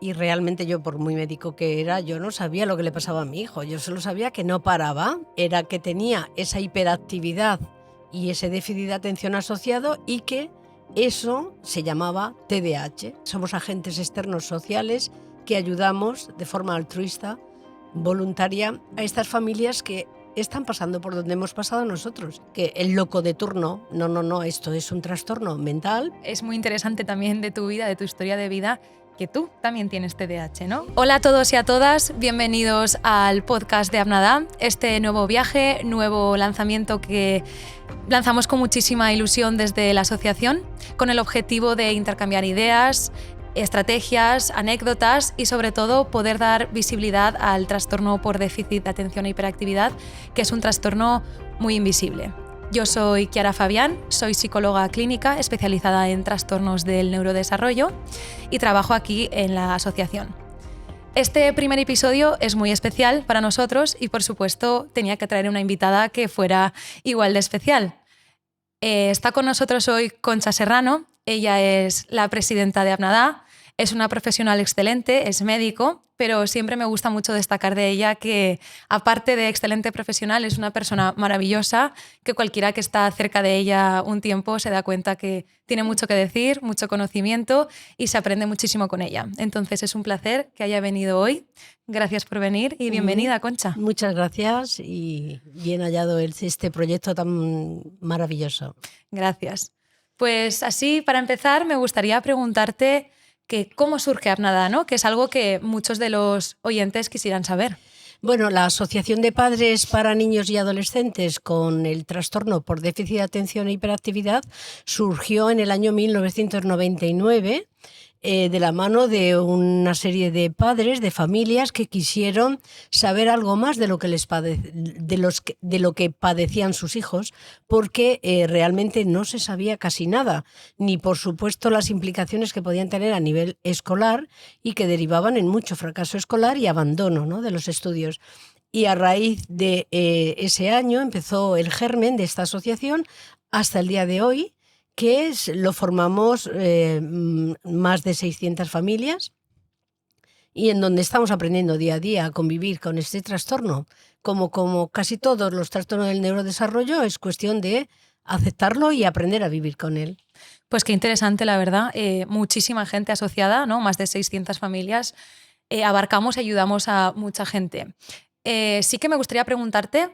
Y realmente yo, por muy médico que era, yo no sabía lo que le pasaba a mi hijo. Yo solo sabía que no paraba, era que tenía esa hiperactividad y ese déficit de atención asociado y que eso se llamaba TDAH. Somos agentes externos sociales que ayudamos de forma altruista, voluntaria, a estas familias que están pasando por donde hemos pasado nosotros. Que el loco de turno, no, esto es un trastorno mental. Es muy interesante también de tu vida, de tu historia de vida, que tú también tienes TDAH, ¿no? Hola a todos y a todas, bienvenidos al podcast de Abnadá, este nuevo viaje, nuevo lanzamiento que lanzamos con muchísima ilusión desde la asociación, con el objetivo de intercambiar ideas, estrategias, anécdotas y sobre todo poder dar visibilidad al trastorno por déficit de atención e hiperactividad, que es un trastorno muy invisible. Yo soy Chiara Fabián, soy psicóloga clínica especializada en trastornos del neurodesarrollo y trabajo aquí en la asociación. Este primer episodio es muy especial para nosotros y, por supuesto, tenía que traer una invitada que fuera igual de especial. Está con nosotros hoy Concha Serrano. Ella es la presidenta de Abnadá, es una profesional excelente, es médico, pero siempre me gusta mucho destacar de ella que, aparte de excelente profesional, es una persona maravillosa, que cualquiera que está cerca de ella un tiempo se da cuenta que tiene mucho que decir, mucho conocimiento y se aprende muchísimo con ella. Entonces es un placer que haya venido hoy. Gracias por venir y bienvenida, Concha. Muchas gracias y bien hallado este proyecto tan maravilloso. Gracias. Pues así, para empezar, me gustaría preguntarte que cómo surge Abnadá, ¿no? Que es algo que muchos de los oyentes quisieran saber. Bueno, la Asociación de Padres para Niños y Adolescentes con el trastorno por déficit de atención e hiperactividad surgió en el año 1999 de la mano de una serie de padres, de familias que quisieron saber algo más de lo que de lo que padecían sus hijos, porque realmente no se sabía casi nada, ni por supuesto las implicaciones que podían tener a nivel escolar y que derivaban en mucho fracaso escolar y abandono, ¿no?, de los estudios. Y a raíz de ese año empezó el germen de esta asociación hasta el día de hoy, que lo formamos más de 600 familias y en donde estamos aprendiendo día a día a convivir con este trastorno. Como casi todos los trastornos del neurodesarrollo, es cuestión de aceptarlo y aprender a vivir con él. Pues qué interesante, la verdad. Muchísima gente asociada, ¿no? Más de 600 familias. Abarcamos y ayudamos a mucha gente. Sí que me gustaría preguntarte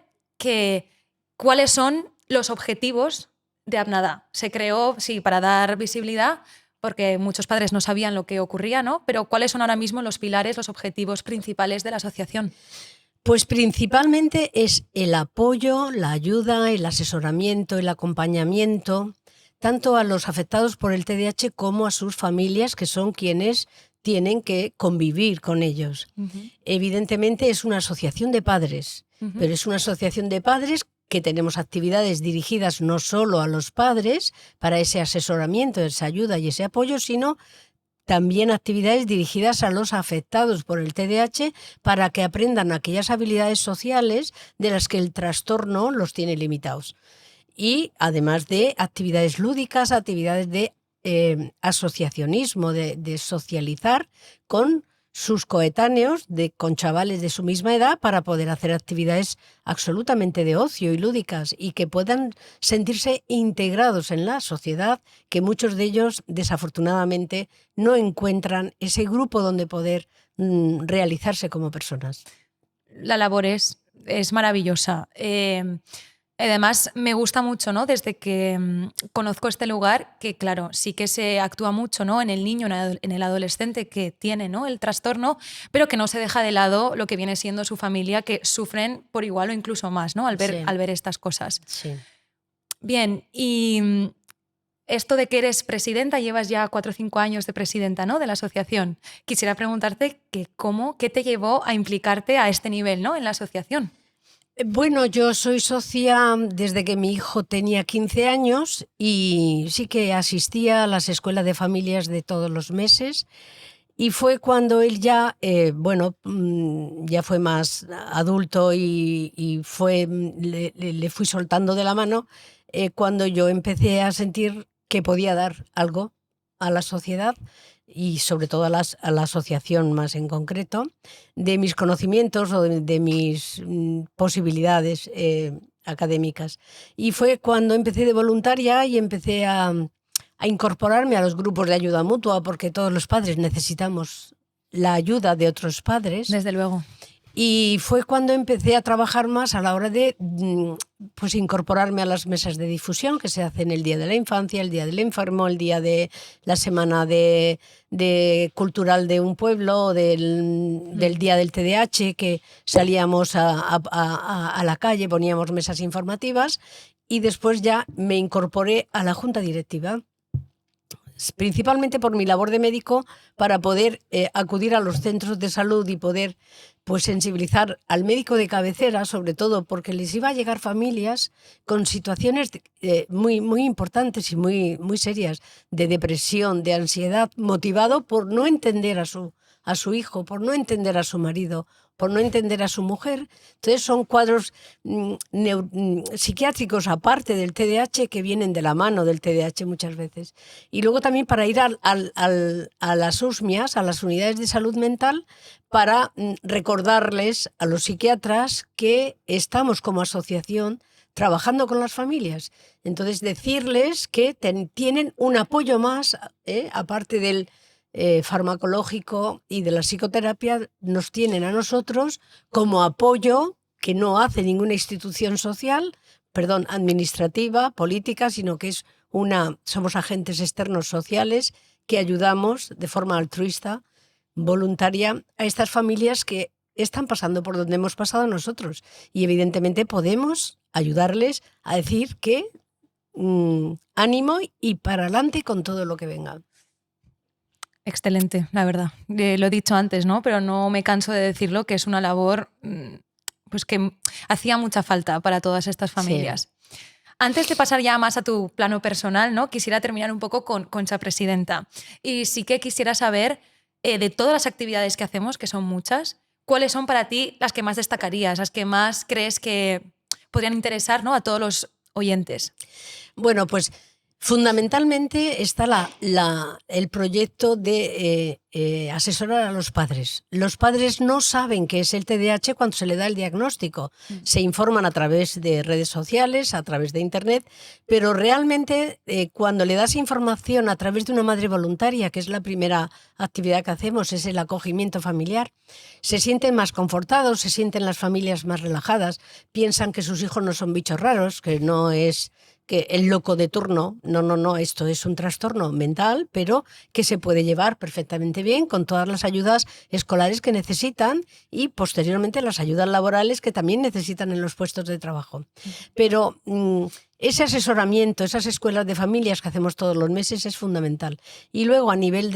cuáles son los objetivos de Abnadá. Se creó, sí, para dar visibilidad, porque muchos padres no sabían lo que ocurría, ¿no? Pero ¿cuáles son ahora mismo los pilares, los objetivos principales de la asociación? Pues principalmente es el apoyo, la ayuda, el asesoramiento, el acompañamiento, tanto a los afectados por el TDAH como a sus familias, que son quienes tienen que convivir con ellos. Evidentemente es una asociación de padres, pero es una asociación de padres que tenemos actividades dirigidas no solo a los padres para ese asesoramiento, esa ayuda y ese apoyo, sino también actividades dirigidas a los afectados por el TDAH para que aprendan aquellas habilidades sociales de las que el trastorno los tiene limitados. Y además de actividades lúdicas, actividades de asociacionismo, de socializar con sus coetáneos, con chavales de su misma edad, para poder hacer actividades absolutamente de ocio y lúdicas y que puedan sentirse integrados en la sociedad, que muchos de ellos desafortunadamente no encuentran ese grupo donde poder realizarse como personas. La labor es maravillosa. Además, me gusta mucho, ¿no? Desde que conozco este lugar, que claro, sí que se actúa mucho, ¿no?, en el niño, en el adolescente que tiene, ¿no?, el trastorno, pero que no se deja de lado lo que viene siendo su familia, que sufren por igual o incluso más, ¿no?, al ver estas cosas. Sí. Bien, y esto de que eres presidenta, llevas ya 4 o 5 años de presidenta, ¿no?, de la asociación. Quisiera preguntarte qué te llevó a implicarte a este nivel, ¿no?, en la asociación. Bueno, yo soy socia desde que mi hijo tenía 15 años y sí que asistía a las escuelas de familias de todos los meses, y fue cuando él ya, ya fue más adulto y le fui soltando de la mano, cuando yo empecé a sentir que podía dar algo a la sociedad, y sobre todo a la asociación más en concreto, de mis conocimientos o de mis posibilidades académicas. Y fue cuando empecé de voluntaria y empecé a incorporarme a los grupos de ayuda mutua, porque todos los padres necesitamos la ayuda de otros padres. Desde luego. Y fue cuando empecé a trabajar más a la hora de pues incorporarme a las mesas de difusión que se hacen el Día de la Infancia, el Día del Enfermo, el día de la semana de cultural de un pueblo, del Día del TDAH, que salíamos a la calle, poníamos mesas informativas, y después ya me incorporé a la junta directiva, principalmente por mi labor de médico, para poder acudir a los centros de salud y poder pues sensibilizar al médico de cabecera, sobre todo porque les iba a llegar familias con situaciones muy, muy importantes y muy, muy serias de depresión, de ansiedad, motivado por no entender a su hijo, por no entender a su marido, por no entender a su mujer. Entonces son cuadros psiquiátricos aparte del TDAH, que vienen de la mano del TDAH muchas veces. Y luego también para ir a las USMIAS, a las unidades de salud mental, para recordarles a los psiquiatras que estamos como asociación trabajando con las familias. Entonces decirles que tienen un apoyo más, aparte del farmacológico y de la psicoterapia, nos tienen a nosotros como apoyo que no hace ninguna institución social, administrativa, política, sino que somos agentes externos sociales que ayudamos de forma altruista, voluntaria, a estas familias que están pasando por donde hemos pasado nosotros. Y evidentemente podemos ayudarles a decir que ánimo y para adelante con todo lo que venga. Excelente, la verdad. Lo he dicho antes, ¿no? Pero no me canso de decirlo, que es una labor pues que hacía mucha falta para todas estas familias. Sí. Antes de pasar ya más a tu plano personal, ¿no? Quisiera terminar un poco con Concha Presidenta. Y sí que quisiera saber, de todas las actividades que hacemos, que son muchas, ¿cuáles son para ti las que más destacarías, las que más crees que podrían interesar, ¿no?, a todos los oyentes? Bueno, pues fundamentalmente está el proyecto de asesorar a los padres. Los padres no saben qué es el TDAH cuando se le da el diagnóstico. Se informan a través de redes sociales, a través de internet, pero realmente cuando le das información a través de una madre voluntaria, que es la primera actividad que hacemos, es el acogimiento familiar, se sienten más confortados, se sienten las familias más relajadas, piensan que sus hijos no son bichos raros, que no es que el loco de turno, no, esto es un trastorno mental, pero que se puede llevar perfectamente bien con todas las ayudas escolares que necesitan y posteriormente las ayudas laborales que también necesitan en los puestos de trabajo. Pero ese asesoramiento, esas escuelas de familias que hacemos todos los meses es fundamental. Y luego a nivel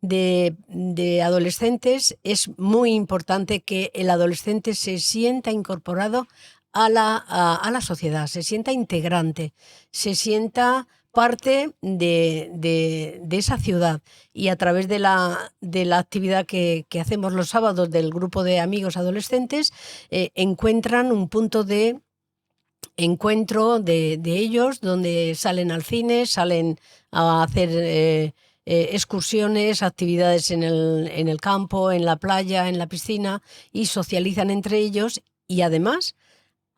de adolescentes es muy importante que el adolescente se sienta incorporado a la sociedad, se sienta integrante, se sienta parte de esa ciudad, y a través de la actividad que hacemos los sábados del grupo de amigos adolescentes encuentran un punto de encuentro de ellos, donde salen al cine, salen a hacer excursiones, actividades en el campo, en la playa, en la piscina, y socializan entre ellos y además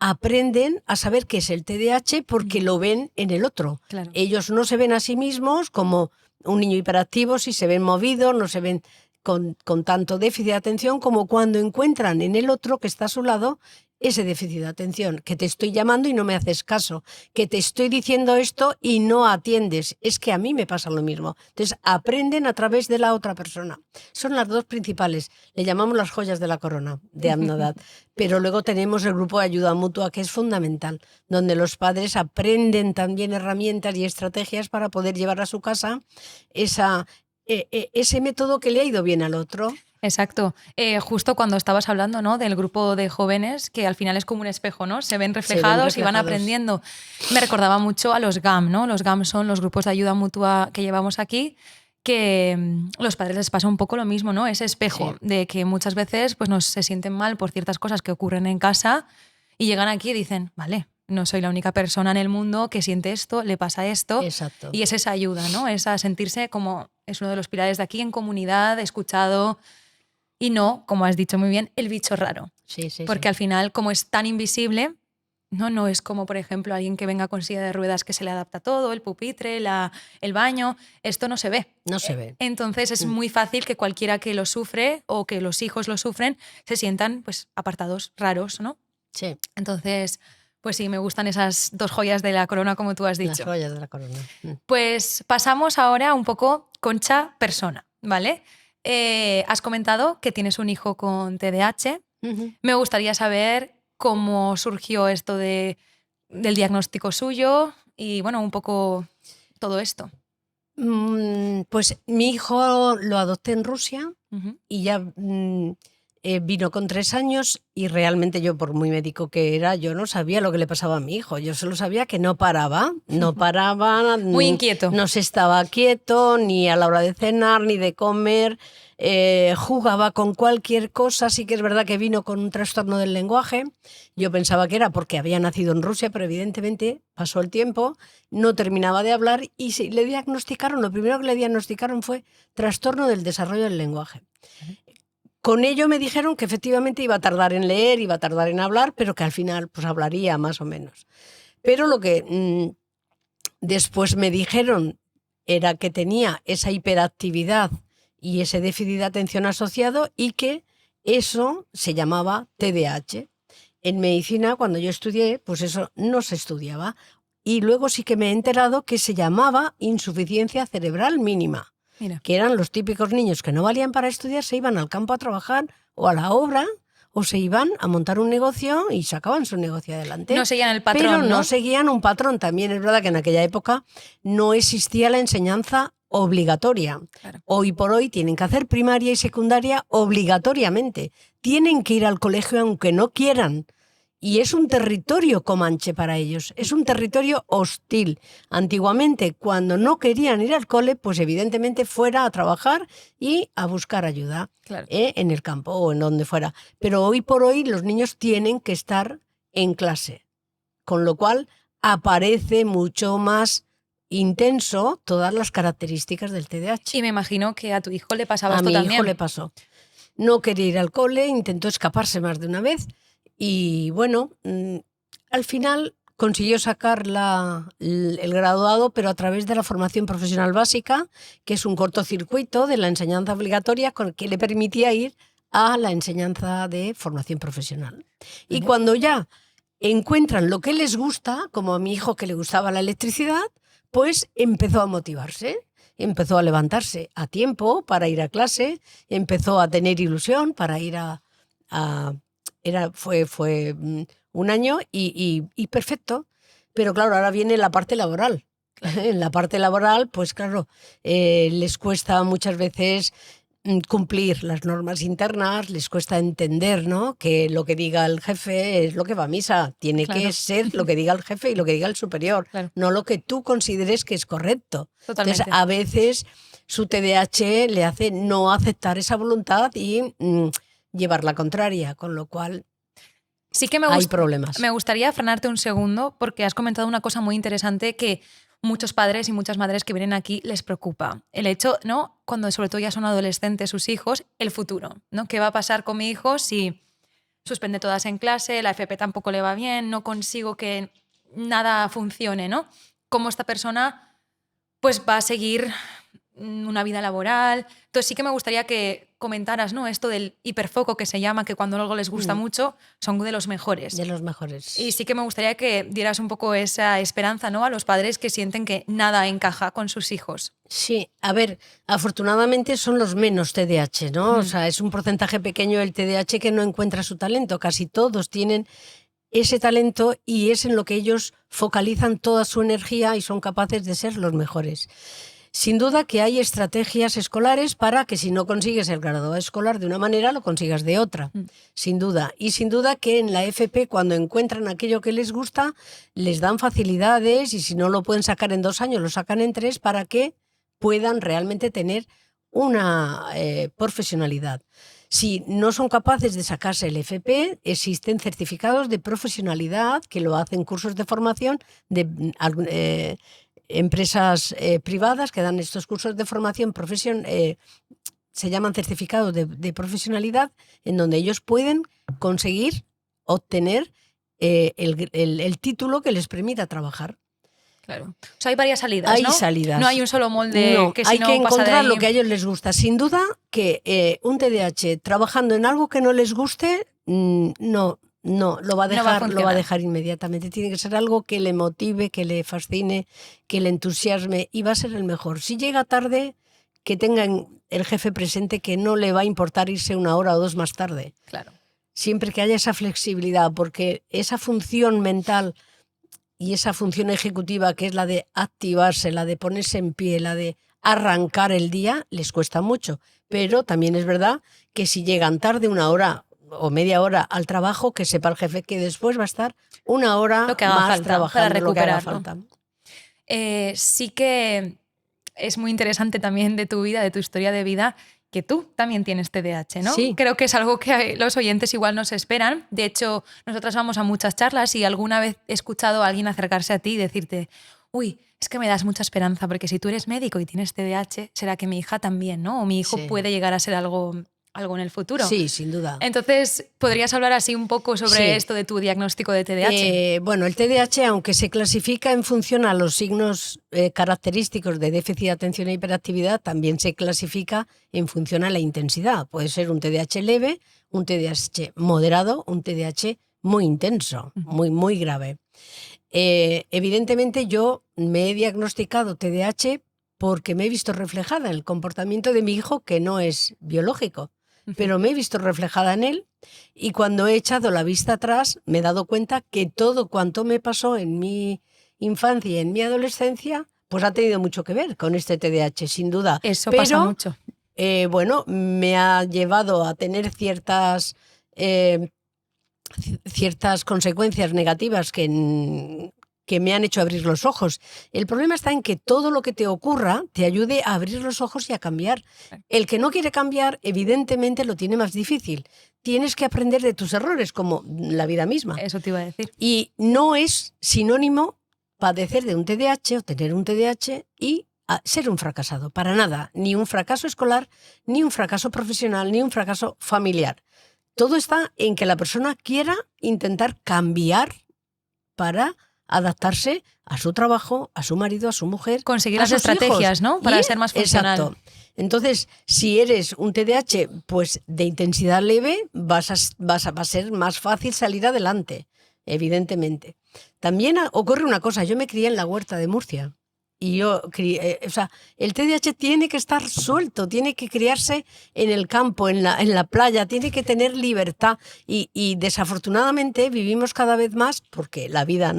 aprenden a saber qué es el TDAH porque lo ven en el otro. Claro. Ellos no se ven a sí mismos como un niño hiperactivo, si se ven movidos, no se ven con tanto déficit de atención como cuando encuentran en el otro que está a su lado ese déficit de atención, que te estoy llamando y no me haces caso, que te estoy diciendo esto y no atiendes. Es que a mí me pasa lo mismo. Entonces aprenden a través de la otra persona. Son las dos principales. Le llamamos las joyas de la corona de Amnadad. Pero luego tenemos el grupo de ayuda mutua, que es fundamental, donde los padres aprenden también herramientas y estrategias para poder llevar a su casa ese método que le ha ido bien al otro. Exacto. Justo cuando estabas hablando, ¿no?, del grupo de jóvenes, que al final es como un espejo, ¿no? Se ven reflejados y van aprendiendo. Me recordaba mucho a los GAM, ¿no? Los GAM son los grupos de ayuda mutua que llevamos aquí, que los padres les pasa un poco lo mismo, ¿no? Ese espejo de que muchas veces pues, se sienten mal por ciertas cosas que ocurren en casa y llegan aquí y dicen, vale, no soy la única persona en el mundo que siente esto, le pasa esto. Exacto. Y es esa ayuda, ¿no? Es a sentirse como Es uno de los pilares de aquí en comunidad, escuchado y no, como has dicho muy bien, el bicho raro. Sí, sí, Porque sí. al final, como es tan invisible, no es como, por ejemplo, alguien que venga con silla de ruedas que se le adapta todo, el pupitre, el baño. Esto no se ve. No se ve. Entonces es muy fácil que cualquiera que lo sufre o que los hijos lo sufren se sientan pues apartados, raros, ¿no? Sí, Entonces, pues sí, me gustan esas dos joyas de la corona, como tú has las dicho. joyas de la corona. Pues pasamos ahora un poco Concha persona, ¿vale? Has comentado que tienes un hijo con TDAH. Ujú. Me gustaría saber cómo surgió esto del diagnóstico suyo y, bueno, un poco todo esto. Pues mi hijo lo adopté en Rusia Ujú. y ya vino con 3 años y realmente yo, por muy médico que era, yo no sabía lo que le pasaba a mi hijo. Yo solo sabía que no paraba, Muy inquieto. no se estaba quieto ni a la hora de cenar ni de comer, jugaba con cualquier cosa. Sí que es verdad que vino con un trastorno del lenguaje. Yo pensaba que era porque había nacido en Rusia, pero evidentemente pasó el tiempo, no terminaba de hablar y le diagnosticaron, lo primero que le diagnosticaron fue trastorno del desarrollo del lenguaje. Con ello me dijeron que efectivamente iba a tardar en leer, iba a tardar en hablar, pero que al final pues hablaría más o menos. Pero lo que después me dijeron era que tenía esa hiperactividad y ese déficit de atención asociado y que eso se llamaba TDAH. En medicina, cuando yo estudié, pues eso no se estudiaba. Y luego sí que me he enterado que se llamaba insuficiencia cerebral mínima, Mira. que eran los típicos niños que no valían para estudiar, se iban al campo a trabajar o a la obra o se iban a montar un negocio y sacaban su negocio adelante. No seguían el patrón, pero no ¿no? seguían un patrón. También es verdad que en aquella época no existía la enseñanza obligatoria. Claro. Hoy por hoy tienen que hacer primaria y secundaria obligatoriamente. Tienen que ir al colegio aunque no quieran. Y es un territorio comanche para ellos, es un territorio hostil. Antiguamente, cuando no querían ir al cole, pues evidentemente fuera a trabajar y a buscar ayuda, Claro. en el campo o en donde fuera. Pero hoy por hoy los niños tienen que estar en clase, con lo cual aparece mucho más intenso todas las características del TDAH. Y me imagino que a tu hijo le pasaba A esto mi también. hijo le pasó. No quería ir al cole, intentó escaparse más de una vez y bueno, al final consiguió sacar el graduado, pero a través de la formación profesional básica, que es un cortocircuito de la enseñanza obligatoria que le permitía ir a la enseñanza de formación profesional. Y Vale. cuando ya encuentran lo que les gusta, como a mi hijo que le gustaba la electricidad, pues empezó a motivarse. Empezó a levantarse a tiempo para ir a clase, empezó a tener ilusión para ir fue un año y perfecto. Pero claro, ahora viene la parte laboral. En la parte laboral, pues claro, les cuesta muchas veces cumplir las normas internas, les cuesta entender, ¿no?, que lo que diga el jefe es lo que va a misa. Tiene Claro. que ser lo que diga el jefe y lo que diga el superior, Claro. no lo que tú consideres que es correcto. Totalmente. Entonces, a veces su TDAH le hace no aceptar esa voluntad y llevar la contraria, con lo cual Sí que hay problemas. me gustaría frenarte un segundo porque has comentado una cosa muy interesante que muchos padres y muchas madres que vienen aquí les preocupa. El hecho, ¿no?, cuando sobre todo ya son adolescentes sus hijos, el futuro, ¿no? ¿Qué va a pasar con mi hijo si suspende todas en clase, la FP tampoco le va bien, no consigo que nada funcione, ¿no? ¿Cómo esta persona pues va a seguir una vida laboral? Entonces sí que me gustaría que comentaras, ¿no?, esto del hiperfoco que se llama, que cuando algo les gusta mucho son de los mejores. De los mejores. Y sí que me gustaría que dieras un poco esa esperanza, ¿no?, a los padres que sienten que nada encaja con sus hijos. Sí, a ver, afortunadamente son los menos TDAH, ¿no? O sea, es un porcentaje pequeño el TDAH que no encuentra su talento. Casi todos tienen ese talento y es en lo que ellos focalizan toda su energía y son capaces de ser los mejores. Sin duda que hay estrategias escolares para que si no consigues el graduado escolar de una manera, lo consigas de otra, sin duda. Y sin duda que en la FP, cuando encuentran aquello que les gusta, les dan facilidades y si no lo pueden sacar en 2 años, lo sacan en 3 para que puedan realmente tener una profesionalidad. Si no son capaces de sacarse el FP, existen certificados de profesionalidad que lo hacen cursos de formación empresas privadas que dan estos cursos de formación se llaman certificados de profesionalidad, en donde ellos pueden conseguir obtener el título que les permita trabajar. Claro. O sea, hay varias salidas, Hay ¿no? salidas. No hay un solo molde No, que si hay no que pasa de encontrar ahí. lo que a ellos les gusta. Sin duda que un TDAH trabajando en algo que no les guste, no lo va a dejar, funcionar. inmediatamente. Tiene que ser algo que le motive, que le fascine, que le entusiasme, y va a ser el mejor. Si llega tarde, que tengan el jefe presente que no le va a importar irse 1 hora o 2 más tarde. Claro. Siempre que haya esa flexibilidad, porque esa función mental y esa función ejecutiva, que es la de activarse, la de ponerse en pie, la de arrancar el día, les cuesta mucho. Pero también es verdad que si llegan tarde 1 hora o media hora al trabajo, que sepa el jefe que después va a estar 1 hora Lo que haga más falta, trabajando para lo que haga recuperarlo. falta. Sí que es muy interesante también de tu vida, de tu historia de vida, que tú también tienes TDAH, ¿no? Sí. Creo que es algo que los oyentes igual no se esperan. De hecho, nosotras vamos a muchas charlas y alguna vez he escuchado a alguien acercarse a ti y decirte, uy, es que me das mucha esperanza porque si tú eres médico y tienes TDAH, será que mi hija también, ¿no? O mi hijo Sí. puede llegar a ser algo en el futuro. Sí, sin duda. Entonces, ¿podrías hablar así un poco sobre esto de tu diagnóstico de TDAH? Bueno, el TDAH, aunque se clasifica en función a los signos característicos de déficit de atención e hiperactividad, también se clasifica en función a la intensidad. Puede ser un TDAH leve, un TDAH moderado, un TDAH muy intenso, muy grave. Evidentemente yo me he diagnosticado TDAH porque me he visto reflejada en el comportamiento de mi hijo, que no es biológico, pero me he visto reflejada en él, y cuando he echado la vista atrás me he dado cuenta que todo cuanto me pasó en mi infancia y en mi adolescencia pues ha tenido mucho que ver con este TDAH, sin duda. Eso pero, pasa mucho. Bueno, me ha llevado a tener ciertas consecuencias negativas que me han hecho abrir los ojos. El problema está en que todo lo que te ocurra te ayude a abrir los ojos y a cambiar. El que no quiere cambiar, evidentemente, lo tiene más difícil. Tienes que aprender de tus errores, como la vida misma. Eso te iba a decir. Y no es sinónimo padecer de un TDAH o tener un TDAH y ser un fracasado. Para nada. Ni un fracaso escolar, ni un fracaso profesional, ni un fracaso familiar. Todo está en que la persona quiera intentar cambiar para adaptarse a su trabajo, a su marido, a su mujer, conseguir a las sus estrategias, hijos, ¿no? Para ser más funcional. Exacto. Entonces, si eres un TDAH pues de intensidad leve, va a ser más fácil salir adelante, evidentemente. También ocurre una cosa, yo me crié en la Huerta de Murcia. Y el TDAH tiene que estar suelto, tiene que criarse en el campo, en la playa, tiene que tener libertad. Y desafortunadamente vivimos cada vez más, porque la vida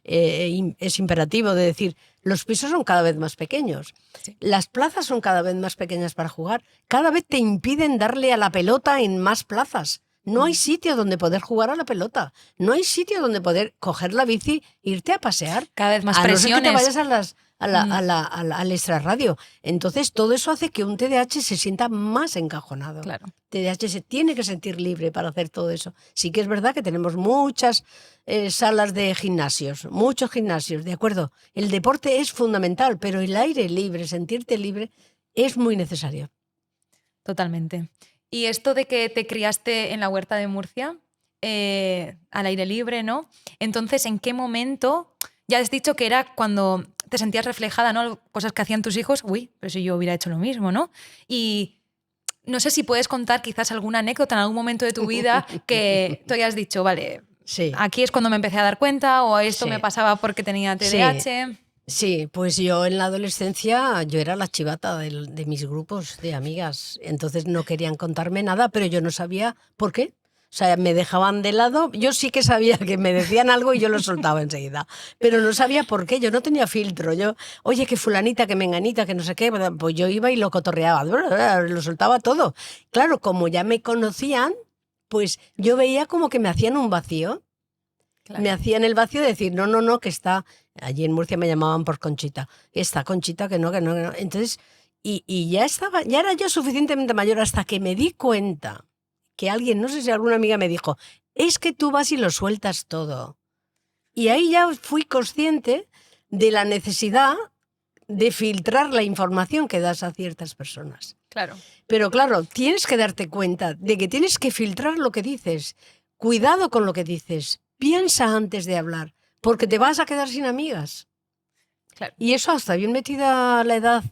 es imperativo de decir, los pisos son cada vez más pequeños, sí. Las plazas son cada vez más pequeñas para jugar, cada vez te impiden darle a la pelota en más plazas. No hay sitio donde poder jugar a la pelota. No hay sitio donde poder coger la bici, irte a pasear. Cada vez más presiones. A no ser que te vayas al extrarradio. Entonces, todo eso hace que un TDAH se sienta más encajonado. Claro. TDAH se tiene que sentir libre para hacer todo eso. Sí que es verdad que tenemos muchas salas de gimnasios, muchos gimnasios, ¿de acuerdo? El deporte es fundamental, pero el aire libre, sentirte libre, es muy necesario. Totalmente. Y esto de que te criaste en la Huerta de Murcia, al aire libre, ¿no? Entonces, ¿en qué momento? Ya has dicho que era cuando te sentías reflejada, ¿no? Cosas que hacían tus hijos. Uy, pero si yo hubiera hecho lo mismo, ¿no? Y no sé si puedes contar quizás alguna anécdota en algún momento de tu vida que tú hayas dicho, vale, sí. Aquí es cuando me empecé a dar cuenta, o esto sí. me pasaba porque tenía TDAH. Sí, pues yo en la adolescencia yo era la chivata de mis grupos de amigas, entonces no querían contarme nada, pero yo no sabía por qué. O sea, me dejaban de lado, yo sí que sabía que me decían algo y yo lo soltaba enseguida, pero no sabía por qué, yo no tenía filtro. Oye, que fulanita, que menganita, que no sé qué, pues yo iba y lo cotorreaba, lo soltaba todo. Claro, como ya me conocían, pues yo veía como que me hacían un vacío. Claro. Me hacían el vacío de decir, no, que está... Allí en Murcia me llamaban por Conchita. Esta Conchita, que no. Entonces, y ya era yo suficientemente mayor hasta que me di cuenta que alguien, no sé si alguna amiga me dijo, es que tú vas y lo sueltas todo. Y ahí ya fui consciente de la necesidad de filtrar la información que das a ciertas personas. Claro. Pero claro, tienes que darte cuenta de que tienes que filtrar lo que dices. Cuidado con lo que dices. Piensa antes de hablar, porque te vas a quedar sin amigas. Claro. Y eso hasta bien metida la edad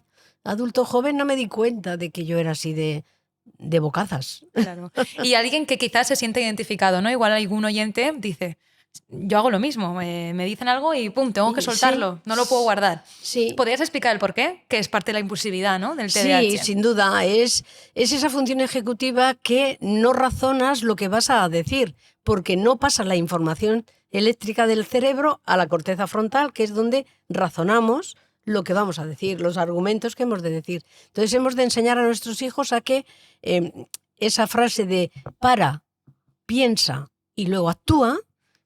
adulto joven no me di cuenta de que yo era así de bocazas. Claro. Y alguien que quizás se siente identificado, ¿no? Igual algún oyente dice, yo hago lo mismo, me dicen algo y pum, tengo que soltarlo, no lo puedo guardar. Sí. ¿Podrías explicar el por qué? Que es parte de la impulsividad, ¿no? Del TDAH. Sí, sin duda. Es esa función ejecutiva que no razonas lo que vas a decir, porque no pasa la información eléctrica del cerebro a la corteza frontal, que es donde razonamos lo que vamos a decir, los argumentos que hemos de decir. Entonces hemos de enseñar a nuestros hijos a que esa frase de para, piensa y luego actúa,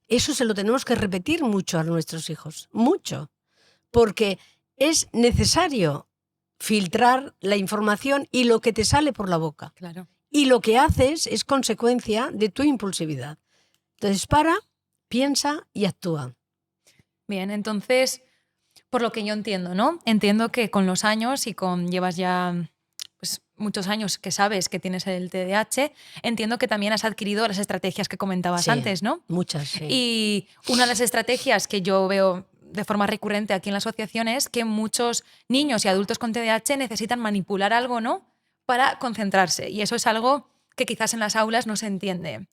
eso se lo tenemos que repetir mucho a nuestros hijos, mucho, porque es necesario filtrar la información y lo que te sale por la boca. Claro. Y lo que haces es consecuencia de tu impulsividad. Entonces para, piensa y actúa. Bien, entonces, por lo que yo entiendo, ¿no? Entiendo que con los años y llevas ya pues, muchos años que sabes que tienes el TDAH, entiendo que también has adquirido las estrategias que comentabas antes, ¿no? Muchas, sí. Y una de las estrategias que yo veo de forma recurrente aquí en la asociación es que muchos niños y adultos con TDAH necesitan manipular algo, ¿no? Para concentrarse. Y eso es algo que quizás en las aulas no se entiende.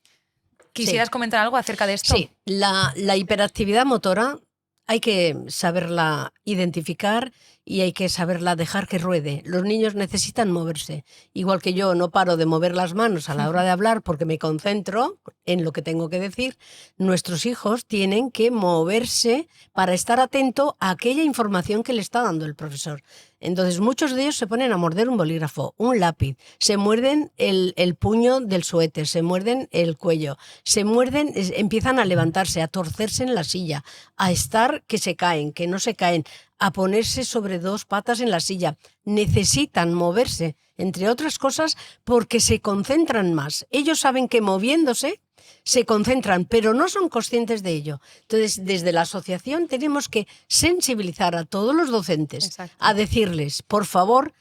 ¿Quisieras comentar algo acerca de esto? Sí, la hiperactividad motora hay que saberla identificar y hay que saberla dejar que ruede. Los niños necesitan moverse. Igual que yo no paro de mover las manos a la hora de hablar porque me concentro en lo que tengo que decir, nuestros hijos tienen que moverse para estar atento a aquella información que le está dando el profesor. Entonces muchos de ellos se ponen a morder un bolígrafo, un lápiz, se muerden el puño del suéter, se muerden el cuello, se muerden, empiezan a levantarse, a torcerse en la silla, a estar que se caen, que no se caen, a ponerse sobre dos patas en la silla. Necesitan moverse, entre otras cosas, porque se concentran más. Ellos saben que moviéndose se concentran, pero no son conscientes de ello. Entonces, desde la asociación tenemos que sensibilizar a todos los docentes. Exacto. A decirles, por favor,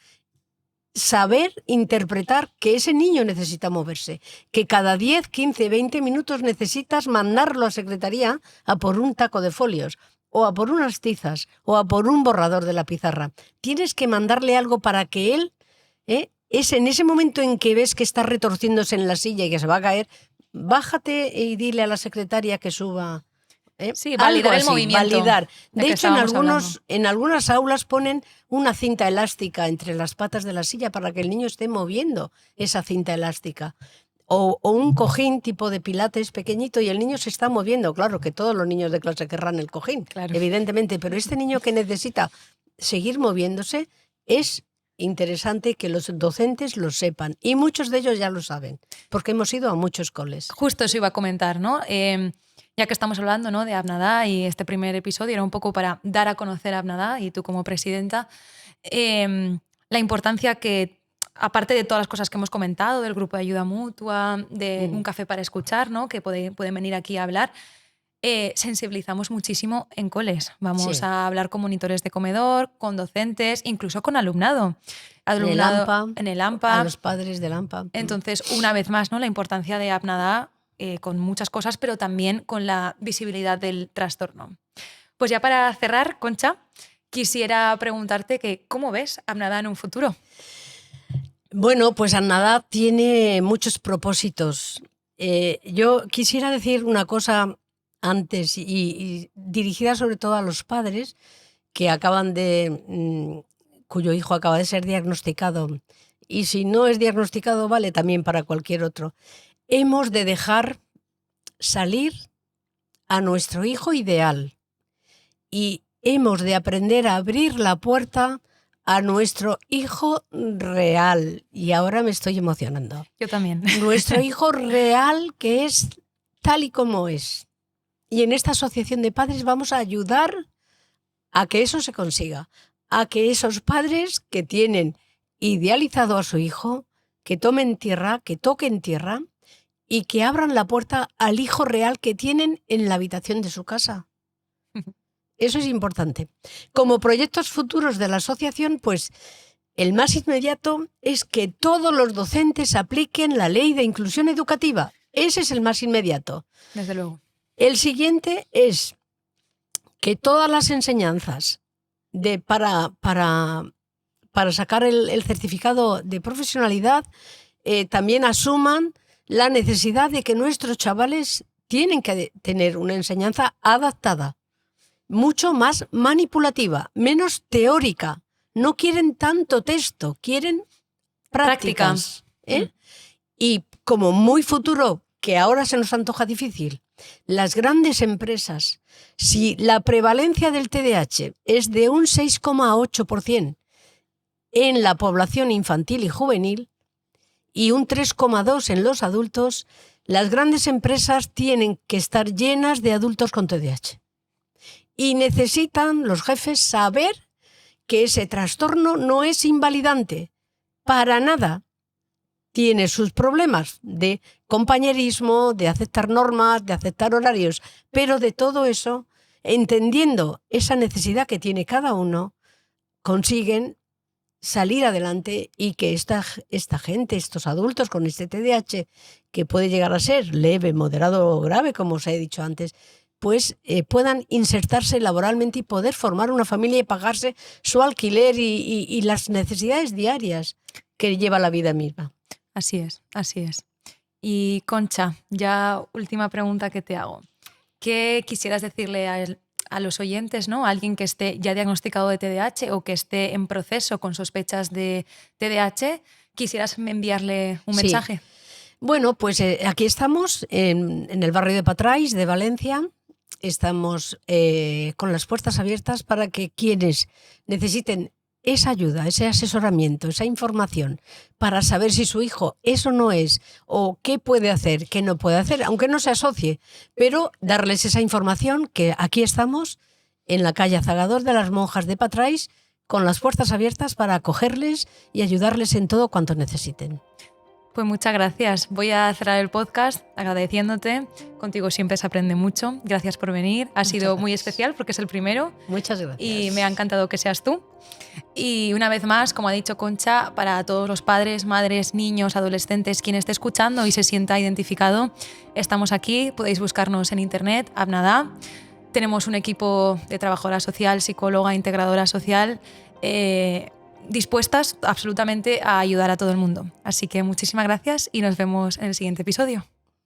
saber interpretar que ese niño necesita moverse, que cada 10, 15, 20 minutos necesitas mandarlo a secretaría a por un taco de folios, o a por unas tizas, o a por un borrador de la pizarra. Tienes que mandarle algo para que él, es en ese momento en que ves que está retorciéndose en la silla y que se va a caer, bájate y dile a la secretaria que suba. Sí, validar el movimiento. Validar. De hecho, hablando. en algunas aulas ponen una cinta elástica entre las patas de la silla para que el niño esté moviendo esa cinta elástica. O un cojín tipo de pilates pequeñito y el niño se está moviendo. Claro que todos los niños de clase querrán el cojín, Claro. evidentemente, pero este niño que necesita seguir moviéndose es interesante que los docentes lo sepan y muchos de ellos ya lo saben, porque hemos ido a muchos coles. Justo eso iba a comentar, ¿no? Ya que estamos hablando, ¿no?, de Abnadá y este primer episodio era un poco para dar a conocer a Abnadá y tú como presidenta, la importancia que, aparte de todas las cosas que hemos comentado, del grupo de ayuda mutua, de un café para escuchar, ¿no?, que pueden venir aquí a hablar, sensibilizamos muchísimo en coles. Vamos a hablar con monitores de comedor, con docentes, incluso con alumnado. En el AMPA. A los padres del AMPA. Entonces, una vez más, ¿no?, la importancia de Abnadá con muchas cosas, pero también con la visibilidad del trastorno. Pues ya para cerrar, Concha, quisiera preguntarte que ¿cómo ves Abnadá en un futuro? Bueno, pues Abnadá tiene muchos propósitos. Yo quisiera decir una cosa antes y dirigida sobre todo a los padres que cuyo hijo acaba de ser diagnosticado. Y si no es diagnosticado, vale también para cualquier otro. Hemos de dejar salir a nuestro hijo ideal y hemos de aprender a abrir la puerta a nuestro hijo real. Y ahora me estoy emocionando. Yo también. Nuestro hijo real, que es tal y como es. Y en esta asociación de padres vamos a ayudar a que eso se consiga, a que esos padres que tienen idealizado a su hijo, que tomen tierra, que toquen tierra y que abran la puerta al hijo real que tienen en la habitación de su casa. Eso es importante. Como proyectos futuros de la asociación, pues el más inmediato es que todos los docentes apliquen la ley de inclusión educativa. Ese es el más inmediato. Desde luego. El siguiente es que todas las enseñanzas para sacar el certificado de profesionalidad también asuman la necesidad de que nuestros chavales tienen que tener una enseñanza adaptada, mucho más manipulativa, menos teórica. No quieren tanto texto, quieren prácticas. Y como muy futuro, que ahora se nos antoja difícil, las grandes empresas, si la prevalencia del TDAH es de un 6,8% en la población infantil y juvenil y un 3,2% en los adultos, las grandes empresas tienen que estar llenas de adultos con TDAH. Y necesitan los jefes saber que ese trastorno no es invalidante, para nada. Tiene sus problemas de compañerismo, de aceptar normas, de aceptar horarios, pero de todo eso, entendiendo esa necesidad que tiene cada uno, consiguen salir adelante y que esta gente, estos adultos con este TDAH, que puede llegar a ser leve, moderado o grave, como os he dicho antes, pues puedan insertarse laboralmente y poder formar una familia y pagarse su alquiler y las necesidades diarias que lleva la vida misma. Así es, así es. Y Concha, ya última pregunta que te hago. ¿Qué quisieras decirle a los oyentes, ¿no? A alguien que esté ya diagnosticado de TDAH o que esté en proceso con sospechas de TDAH? ¿Quisieras enviarle un mensaje? Bueno, pues aquí estamos en el barrio de Patrais, de Valencia. Estamos con las puertas abiertas para que quienes necesiten esa ayuda, ese asesoramiento, esa información para saber si su hijo eso no es o qué puede hacer, qué no puede hacer, aunque no se asocie, pero darles esa información, que aquí estamos en la calle Azagador de las Monjas de Patrais con las puertas abiertas para acogerles y ayudarles en todo cuanto necesiten. Pues muchas gracias. Voy a cerrar el podcast agradeciéndote. Contigo siempre se aprende mucho. Gracias por venir. Ha sido muy especial porque es el primero. Muchas gracias. Y me ha encantado que seas tú. Y una vez más, como ha dicho Concha, para todos los padres, madres, niños, adolescentes, quien esté escuchando y se sienta identificado, estamos aquí. Podéis buscarnos en internet, Abnadá. Tenemos un equipo de trabajadora social, psicóloga, integradora social, dispuestas absolutamente a ayudar a todo el mundo. Así que muchísimas gracias y nos vemos en el siguiente episodio.